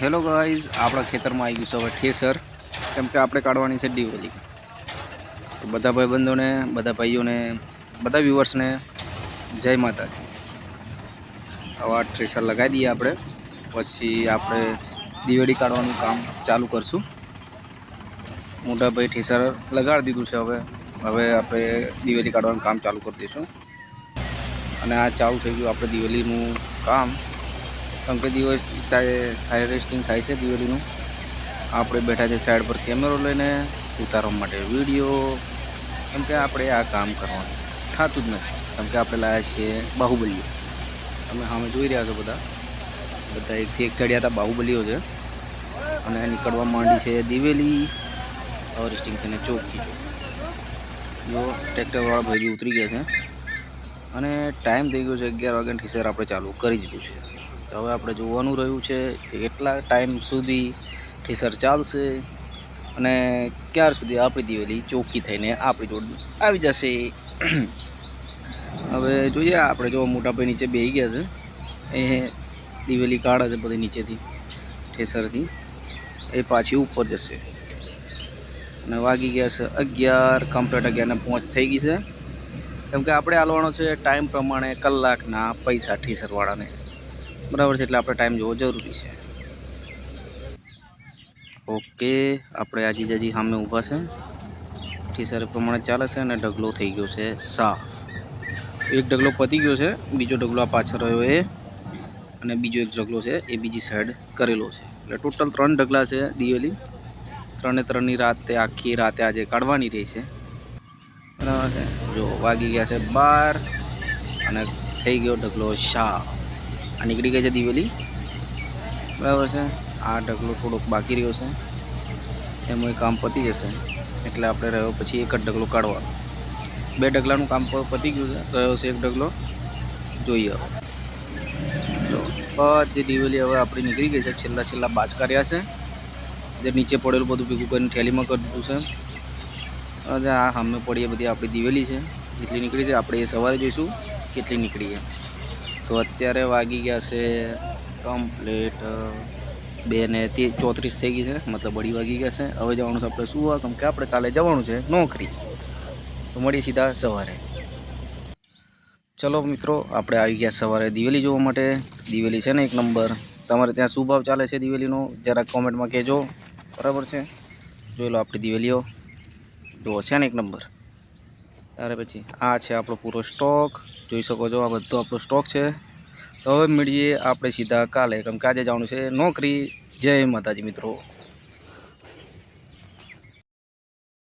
Hello guys, આપણા ખેતરમાં આવી ગયું છે હવે ઠેસર, કેમ કે આપણે કાઢવાની છે દિવાળી। તો બધા ભાઈબંધોને, બધા ભાઈઓને, બધા વ્યુઅર્સને જય માતાજી। હવે આ ઠેસર લગાવી દઈએ આપણે, પછી આપણે દિવાળી કાઢવાનું કામ ચાલુ કરશું। મોટા ભાઈ ઠેસર લગાડી દીધું છે, હવે આપણે દિવાળી કાઢવાનું કામ ચાલુ કરી દઈશું। અને આ ચાલુ થઈ ગયું આપણે દિવાળીનું કામ, કેમ કે દિવસ હાર્વેસ્ટિંગ થાય છે દિવાળીનું। આપણે બેઠા છે સાઈડ પર કેમેરો લઈને ઉતારવા માટે વિડીયો, કેમ કે આપણે આ કામ કરવાનું થતું જ નથી, કેમ કે આપણે લાવ્યા છીએ બાહુબલીઓ। તમે સામે જોઈ રહ્યા છો, બધા એકથી એક ચડ્યા હતા બાહુબલીઓ છે। અને નીકળવા માંડી છે દિવેલી હાર્વેસ્ટિંગ થઈને ચોખ્ખી જો ટ્રેક્ટરવાળા ભાઈ બી ઉતરી ગયા છે। અને ટાઈમ થઈ ગયો છે 11 વાગ્યાની ઠેસર આપણે ચાલુ કરી દીધું છે। તો હવે આપણે જોવાનું રહ્યું છે કે કેટલા ટાઈમ સુધી ઠેસર ચાલશે અને ક્યાર સુધી આપણી દિવેલી ચોખ્ખી થઈને આપણી જોડે આવી જશે। હવે જોઈએ, આપણે જો મોટા ભાઈ નીચે બેસી ગયા છે, એ દિવેલી કાઢે છે બધી નીચેથી ઠેસરથી, એ પાછી ઉપર જશે। અને વાગી ગયા છે 11, કમ્પ્લીટ 11:05 થઈ ગઈ છે, કેમ કે આપણે હાલવાનો છે ટાઈમ પ્રમાણે કલાકના પૈસા ઠેસરવાળાને, બરાબર છે? એટલે આપણે ટાઈમ જોવો જરૂરી છે। ઓકે, આપણે આજી સામે ઊભા છે, ઠેસર પ્રમાણે ચાલે છે અને ઢગલો થઈ ગયો છે સાફ। એક ઢગલો પતી ગયો છે, બીજો ઢગલો આ પાછળ રહ્યો એ, અને બીજો એક ઢગલો છે એ બીજી સાઈડ કરેલો છે। એટલે ટોટલ 3 ઢગલા છે દિવેલી, 3-3ની રાતે, આખી રાતે આજે કાઢવાની રહી છે, બરાબર છે? જો વાગી ગયા છે 12 અને થઈ ગયો ઢગલો સાફ। આ નીકળી ગઈ છે દિવેલી, બરાબર છે? આ ઢગલો થોડોક બાકી રહ્યો છે, એમાં કામ પતી જશે એટલે આપણે રહ્યો પછી એક જ ઢગલો કાઢવાનો। 2 ઢગલાનું કામ પતી ગયું છે, રહ્યો છે એક ઢગલો, જોઈએ જો બધી દિવેલી હવે આપણી નીકળી ગઈ છે। છેલ્લા બાચકા રહ્યા છે, જે નીચે પડેલું બધું ભેગું કરીને થેલીમાં કરી દીધું છે। હવે આ સામે પડી એ બધી આપણી દિવેલી છે, કેટલી નીકળી છે આપણે એ સવારે જોઈશું કેટલી નીકળી છે। તો અત્યારે વાગી ગયા છે કમ્પ્લીટ 2:34 થઈ ગઈ છે, મતલબ અઢી વાગી ગયા છે। હવે જવાનું છે આપણે સુવા, કેમ કે આપણે કાલે જવાનું છે નોકરી। તો મળીએ સીધા સવારે। ચલો મિત્રો, આપણે આવી ગયા સવારે દિવેલી જોવા માટે। દિવેલી છે ને એક નંબર। તમારે ત્યાં શું ભાવ ચાલે છે દિવેલીનો જરાક કોમેન્ટમાં કહેજો, બરાબર છે? જોઈ લો આપણી દિવેલીઓ, જુઓ છે ને એક નંબર। ત્યારે પછી આ છે આપણો પૂરો સ્ટોક, જોઈ શકો છો, આ બધો આપણો સ્ટોક છે। તો હવે મળીએ આપણે સીધા કાલે, કેમ કે આજે જવાનું છે નોકરી। જય માતાજી મિત્રો।